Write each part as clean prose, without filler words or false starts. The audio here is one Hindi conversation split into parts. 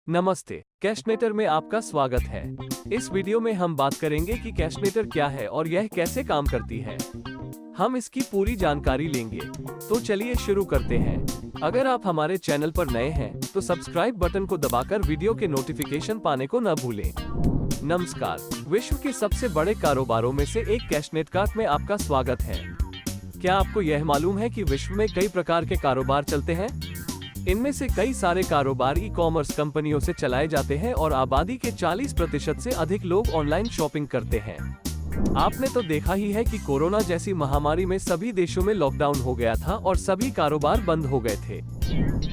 नमस्ते, कैशनेटर में आपका स्वागत है। इस वीडियो में हम बात करेंगे कि कैशनेटर क्या है और यह कैसे काम करती है। हम इसकी पूरी जानकारी लेंगे। तो चलिए शुरू करते हैं। अगर आप हमारे चैनल पर नए हैं तो सब्सक्राइब बटन को दबाकर वीडियो के नोटिफिकेशन पाने को न भूलें। नमस्कार, विश्व के सबसे बड़े कारोबारों में से एक कैशनेट कार्ट में आपका स्वागत है। क्या आपको यह मालूम है कि विश्व में कई प्रकार के कारोबार चलते हैं? इनमें से कई सारे कारोबार ई कॉमर्स कंपनियों से चलाए जाते हैं और आबादी के 40% से अधिक लोग ऑनलाइन शॉपिंग करते हैं। आपने तो देखा ही है कि कोरोना जैसी महामारी में सभी देशों में लॉकडाउन हो गया था और सभी कारोबार बंद हो गए थे।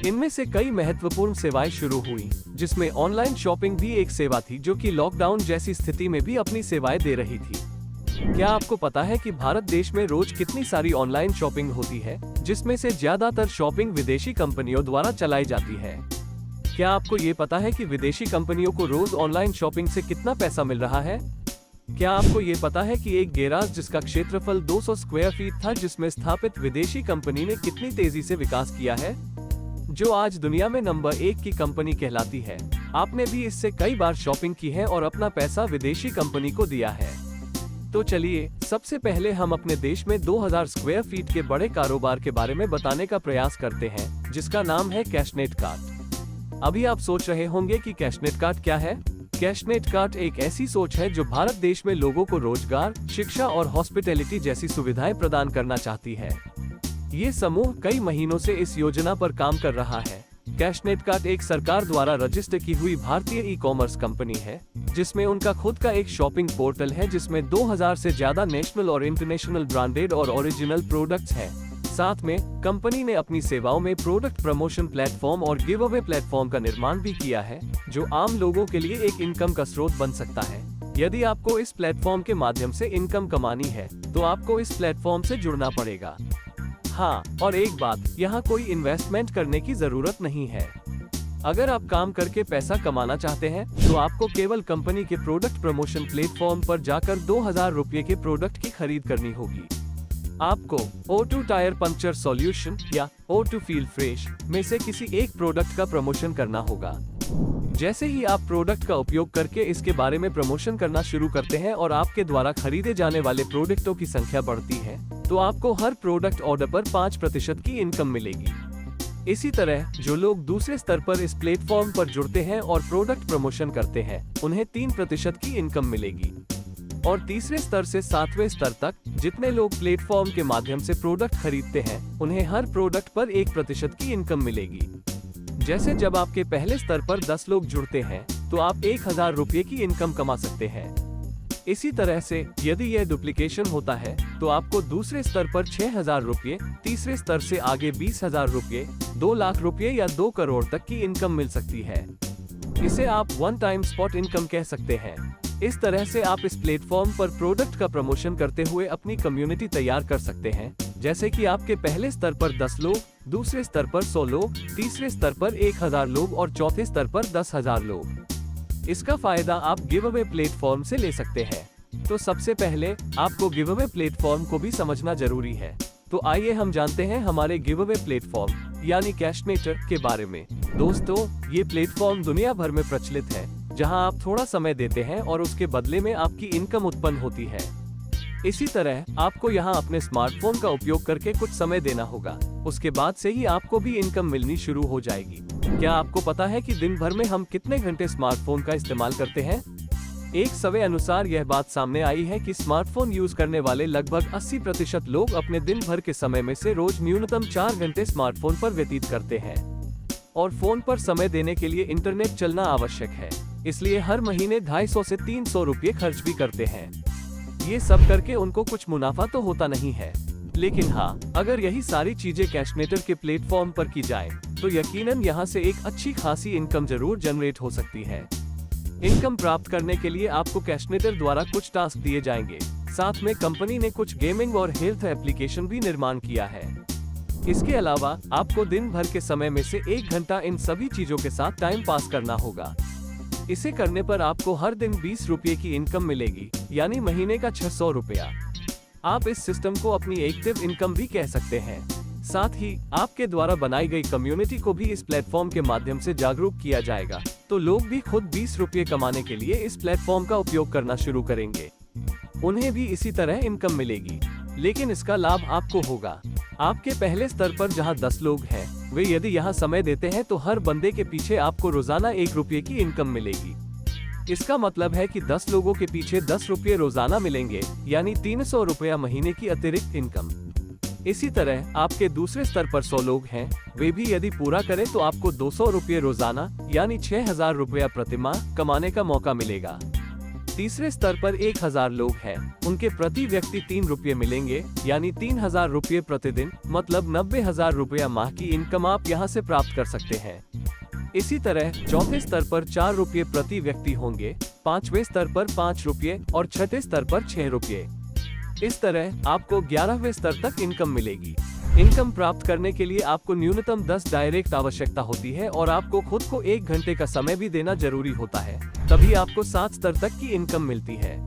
इनमें से कई महत्वपूर्ण सेवाएं शुरू हुई, जिसमें ऑनलाइन शॉपिंग भी एक सेवा थी जो कि लॉकडाउन जैसी स्थिति में भी अपनी सेवाएं दे रही थी। क्या आपको पता है कि भारत देश में रोज कितनी सारी ऑनलाइन शॉपिंग होती है, जिसमें से ज्यादातर शॉपिंग विदेशी कंपनियों द्वारा चलाई जाती है? क्या आपको ये पता है कि विदेशी कंपनियों को रोज ऑनलाइन शॉपिंग से कितना पैसा मिल रहा है? क्या आपको ये पता है कि एक गैराज जिसका क्षेत्रफल 200 स्क्वायर फीट था, जिसमें स्थापित विदेशी कंपनी ने कितनी तेजी से विकास किया है, जो आज दुनिया में नंबर 1 की कंपनी कहलाती है? आपने भी इससे कई बार शॉपिंग की है और अपना पैसा विदेशी कंपनी को दिया है। तो चलिए, सबसे पहले हम अपने देश में 2000 स्क्वायर फीट के बड़े कारोबार के बारे में बताने का प्रयास करते हैं, जिसका नाम है कैशनेट कार्ट। अभी आप सोच रहे होंगे कि कैशनेट कार्ट क्या है? कैशनेट कार्ट एक ऐसी सोच है जो भारत देश में लोगों को रोजगार, शिक्षा और हॉस्पिटैलिटी जैसी सुविधाएं प्रदान करना चाहती है। ये समूह कई महीनों से इस योजना पर काम कर रहा है। कैशनेट कार्ट एक सरकार द्वारा रजिस्टर की हुई भारतीय ई कॉमर्स कंपनी है, जिसमें उनका खुद का एक शॉपिंग पोर्टल है, जिसमें 2000 से ज्यादा नेशनल और इंटरनेशनल ब्रांडेड और ओरिजिनल प्रोडक्ट्स हैं। साथ में कंपनी ने अपनी सेवाओं में प्रोडक्ट प्रमोशन प्लेटफॉर्म और गिव अवे प्लेटफॉर्म का निर्माण भी किया है, जो आम लोगों के लिए एक इनकम का स्रोत बन सकता है। यदि आपको इस प्लेटफॉर्म के माध्यम से इनकम कमानी है, तो आपको इस प्लेटफॉर्म से जुड़ना पड़ेगा। हाँ, और एक बात, यहाँ कोई इन्वेस्टमेंट करने की जरूरत नहीं है। अगर आप काम करके पैसा कमाना चाहते हैं, तो आपको केवल कंपनी के प्रोडक्ट प्रमोशन प्लेटफॉर्म पर जाकर 2000 रुपये के प्रोडक्ट की खरीद करनी होगी। आपको O2 टायर पंक्चर सॉल्यूशन या O2 फील फ्रेश में से किसी एक प्रोडक्ट का प्रमोशन करना होगा। जैसे ही आप प्रोडक्ट का उपयोग करके इसके बारे में प्रमोशन करना शुरू करते हैं और आपके द्वारा खरीदे जाने वाले प्रोडक्टों की संख्या बढ़ती है, तो आपको हर प्रोडक्ट ऑर्डर पर 5% की इनकम मिलेगी। इसी तरह जो लोग दूसरे स्तर पर इस प्लेटफॉर्म पर जुड़ते हैं और प्रोडक्ट प्रमोशन करते हैं, उन्हें 3% की इनकम मिलेगी। और तीसरे स्तर से 7वें स्तर तक जितने लोग प्लेटफॉर्म के माध्यम से प्रोडक्ट खरीदते हैं, उन्हें हर प्रोडक्ट पर 1% की इनकम मिलेगी। जैसे जब आपके पहले स्तर पर 10 लोग जुड़ते हैं, तो आप 1000 रुपये की इनकम कमा सकते हैं। इसी तरह से यदि यह डुप्लीकेशन होता है, तो आपको दूसरे स्तर पर 6000 रुपये, तीसरे स्तर से आगे 20,000 रुपये, 2 लाख रुपये या 2 करोड़ तक की इनकम मिल सकती है। इसे आप वन टाइम स्पॉट इनकम कह सकते हैं। इस तरह से आप इस प्लेटफॉर्म पर प्रोडक्ट का प्रमोशन करते हुए अपनी कम्युनिटी तैयार कर सकते हैं, जैसे कि आपके पहले स्तर पर 10 लोग, दूसरे स्तर पर 100 लोग, तीसरे स्तर पर 1000 लोग और चौथे स्तर पर 10,000 लोग। इसका फायदा आप गिव अवे प्लेटफॉर्म से ले सकते हैं। तो सबसे पहले आपको गिव अवे प्लेटफॉर्म को भी समझना जरूरी है। तो आइए हम जानते हैं हमारे गिव अवे प्लेटफॉर्म यानी कैशनेटर के बारे में। दोस्तों, ये प्लेटफॉर्म दुनिया भर में प्रचलित है, जहां आप थोड़ा समय देते हैं और उसके बदले में आपकी इनकम उत्पन्न होती है। इसी तरह आपको यहां अपने स्मार्टफोन का उपयोग करके कुछ समय देना होगा। उसके बाद से ही आपको भी इनकम मिलनी शुरू हो जाएगी। क्या आपको पता है कि दिन भर में हम कितने घंटे स्मार्टफोन का इस्तेमाल करते हैं? एक सर्वे अनुसार यह बात सामने आई है कि स्मार्टफोन यूज करने वाले लगभग 80% लोग अपने दिन भर के समय में से रोज न्यूनतम 4 घंटे स्मार्टफोन पर व्यतीत करते हैं। और फोन पर समय देने के लिए इंटरनेट चलना आवश्यक है, इसलिए हर महीने 250 से 300 रुपये खर्च भी करते हैं। ये सब करके उनको कुछ मुनाफा तो होता नहीं है, लेकिन हाँ, अगर यही सारी चीजें कैशनेटर के प्लेटफॉर्म पर की जाए, तो यकीनन यहाँ से एक अच्छी खासी इनकम जरूर जनरेट हो सकती है। इनकम प्राप्त करने के लिए आपको कैशनेटर द्वारा कुछ टास्क दिए जाएंगे। साथ में कंपनी ने कुछ गेमिंग और हेल्थ एप्लीकेशन भी निर्माण किया है। इसके अलावा आपको दिन भर के समय में से 1 घंटा इन सभी चीजों के साथ टाइम पास करना होगा। इसे करने पर आपको हर दिन 20 रुपये की इनकम मिलेगी, यानी महीने का 600 रुपया। आप इस सिस्टम को अपनी एक्टिव इनकम भी कह सकते हैं। साथ ही आपके द्वारा बनाई गई कम्युनिटी को भी इस प्लेटफॉर्म के माध्यम से जागरूक किया जाएगा, तो लोग भी खुद 20 रुपये कमाने के लिए इस प्लेटफॉर्म का उपयोग करना शुरू करेंगे। उन्हें भी इसी तरह इनकम मिलेगी, लेकिन इसका लाभ आपको होगा। आपके पहले स्तर पर जहां 10 लोग हैं, वे यदि यहां समय देते हैं तो हर बंदे के पीछे आपको रोजाना 1 रुपये की इनकम मिलेगी। इसका मतलब है कि 10 लोगों के पीछे 10 रुपये रोजाना मिलेंगे, यानी 300 रुपया महीने की अतिरिक्त इनकम। इसी तरह आपके दूसरे स्तर पर 100 लोग हैं, वे भी यदि पूरा करें तो आपको 200 रुपये रोजाना यानी 6000 रुपया प्रतिमाह कमाने का मौका मिलेगा। तीसरे स्तर पर 1000 लोग हैं, उनके प्रति व्यक्ति 3 रुपये मिलेंगे, यानी 3000 रुपये प्रतिदिन, मतलब 90,000 रुपया माह की इनकम आप यहां से प्राप्त कर सकते हैं। इसी तरह चौथे स्तर पर 4 रुपये प्रति व्यक्ति होंगे, पांचवें स्तर पर 5 रुपये और छठे स्तर पर 6 रुपये। इस तरह आपको 11वें स्तर तक इनकम मिलेगी। इनकम प्राप्त करने के लिए आपको न्यूनतम 10 डायरेक्ट आवश्यकता होती है और आपको खुद को 1 घंटे का समय भी देना जरूरी होता है, तभी आपको 7 स्तर तक की इनकम मिलती है।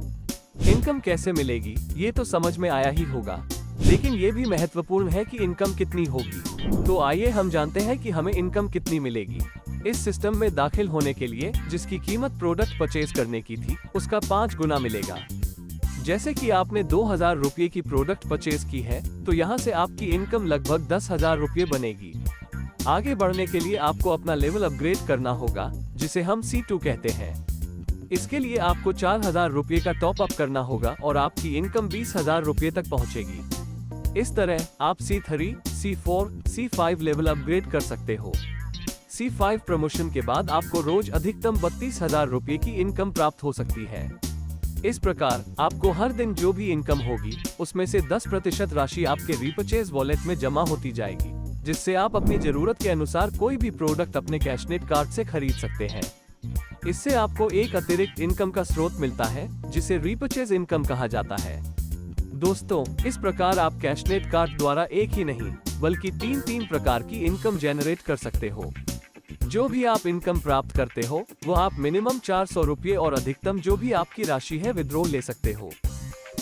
इनकम कैसे मिलेगी ये तो समझ में आया ही होगा, लेकिन ये भी महत्वपूर्ण है कि इनकम कितनी होगी। तो आइए हम जानते हैं कि हमें इनकम कितनी मिलेगी। इस सिस्टम में दाखिल होने के लिए जिसकी कीमत प्रोडक्ट परचेज करने की थी, उसका 5 गुना मिलेगा। जैसे कि आपने 2000 रुपये की प्रोडक्ट परचेज की है, तो यहाँ से आपकी इनकम लगभग 10,000 रुपये बनेगी। आगे बढ़ने के लिए आपको अपना लेवल अपग्रेड करना होगा, जिसे हम C2 कहते हैं। इसके लिए आपको 4000 रुपये का टॉप अप करना होगा और आपकी इनकम 20,000 रुपये तक पहुँचेगी। इस तरह आप C3, C4, C5 level upgrade कर सकते हो। C5 प्रमोशन के बाद आपको रोज अधिकतम 32,000 रुपये की इनकम प्राप्त हो सकती है। इस प्रकार आपको हर दिन जो भी इनकम होगी, उसमें से 10% राशि आपके रीपरचेज वॉलेट में जमा होती जाएगी, जिससे आप अपनी जरूरत के अनुसार कोई भी प्रोडक्ट अपने कैशनेट कार्ड से खरीद सकते हैं। इससे आपको एक अतिरिक्त इनकम का स्रोत मिलता है, जिसे रीपरचेज इनकम कहा जाता है। दोस्तों, इस प्रकार आप कैशनेट कार्ड द्वारा एक ही नहीं बल्कि 3 प्रकार की इनकम जनरेट कर सकते हो। जो भी आप इनकम प्राप्त करते हो, वो आप मिनिमम 400 रुपये और अधिकतम जो भी आपकी राशि है विड्रॉ ले सकते हो।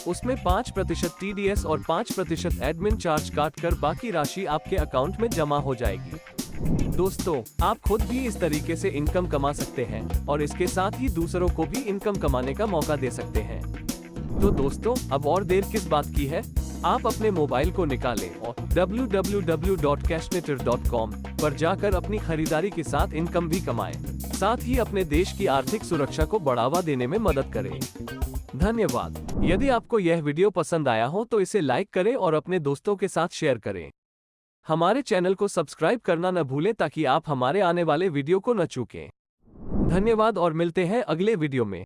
उसमें 5% TDS और 5% एडमिन चार्ज काट कर बाकी राशि आपके अकाउंट में जमा हो जाएगी। दोस्तों, आप खुद भी इस तरीके से इनकम कमा सकते हैं और इसके साथ ही दूसरों को भी इनकम कमाने का मौका दे सकते हैं। तो दोस्तों, अब और देर किस बात की है, आप अपने मोबाइल को निकालें और www.cashnetter.com पर जाकर अपनी खरीदारी के साथ इनकम भी कमाएं। साथ ही अपने देश की आर्थिक सुरक्षा को बढ़ावा देने में मदद करें। धन्यवाद। यदि आपको यह वीडियो पसंद आया हो तो इसे लाइक करें और अपने दोस्तों के साथ शेयर करें। हमारे चैनल को सब्सक्राइब करना न भूलें ताकि आप हमारे आने वाले वीडियो को न चूकें। धन्यवाद और मिलते हैं अगले वीडियो में।